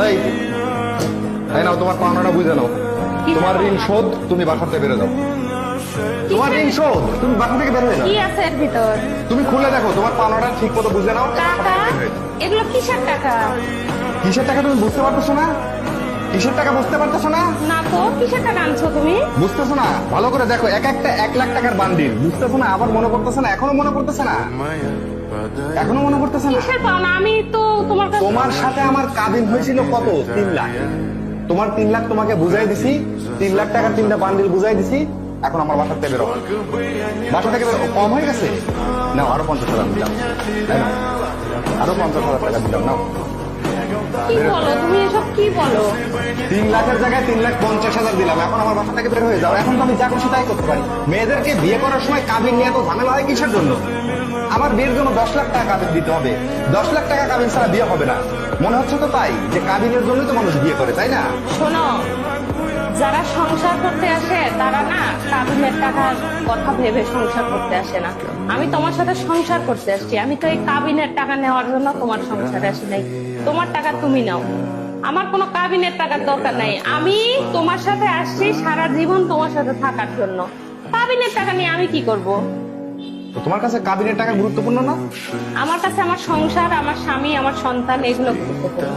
এই এই নাও তোমার পাওনাটা বুঝে নাও। তোমার ঋণ শোধ, তুমি বাসা থেকে বেরো যাও। তোমার ঋণ শোধ, তুমি বাসা থেকে বের হয়ে যাও। কি আছে এর ভিতর? তুমি খুলে দেখো তোমার পাওনাটা ঠিক মতো বুঝে নাও। টাকা? এগুলো কিসের টাকা? কিসের টাকা তুমি বুঝতে পারতেছো না? কিসের টাকা বুঝতে পারতেছো না? না তো, কিসের টাকা আনছো তুমি? বুঝতেছো না? ভালো করে দেখো, এক একটা 1 লাখ টাকার বান্ডিল। বুঝতেছো না? আবার মনে করতেছে না? এখনো মনে করতেছে না? এখনো মনে করতেছে না? কিসের পাওনা? আমি তো তোমার কাছে তোমার সাথে আমার কাবিন হয়েছিল কত? 3 লাখ। তোমার 3 লাখ তোমাকে বুঝাই দিছি, 3 লাখ টাকার 3টা বান্ডিল বুঝাই দিছি। এখন আমার বাসা থেকে বেরো। বাসা থেকে বেরো। কম হয়ে গেছে? নাও আরো 50,000 দিলাম। তাই না? আরো 50,000 টাকা দিলাম। নাও। কি বলো তুমি? এসব কি বলো? 3 লাখের জায়গায় 3,50,000 দিলাম। এখন আমার বাসা থেকে বের হয়ে যাও। এখন তো আমি যা খুশি তাই করতে পারি। মেয়েদেরকে বিয়ে করার সময় কাবিন নিয়ে এত ঝামেলা হয় কিসের জন্য? আমার বিয়ের জন্য 10 লাখ টাকা কাবিন দিতে হবে। 10 লাখ টাকা কাবিন ছাড়া বিয়ে হবে না। মনে হচ্ছে তো তাই যে কাবিনের জন্যই তো মানুষ বিয়ে করে, তাই না? শোনো, যারা সংসার করতে আসে তারা না কাবিনের টাকার কথা ভেবে সংসার করতে আসে না। আমি তোমার সাথে সংসার করতে আসছি। আমি তো এই কাবিনের টাকা নেওয়ার জন্য তোমার সংসারে আসি নাই। তোমার টাকা তুমি নাও, আমার কোনো কাবিনের টাকার দরকার নাই। আমি তোমার সাথে আসছি সারা জীবন তোমার সাথে থাকার জন্য। কাবিনের টাকা নিয়ে আমি কি করব? তো তোমার কাছে কাবিনের টাকা গুরুত্বপূর্ণ না? আমার কাছে আমার সংসার, আমার স্বামী, আমার সন্তান, এগুলো গুরুত্বপূর্ণ।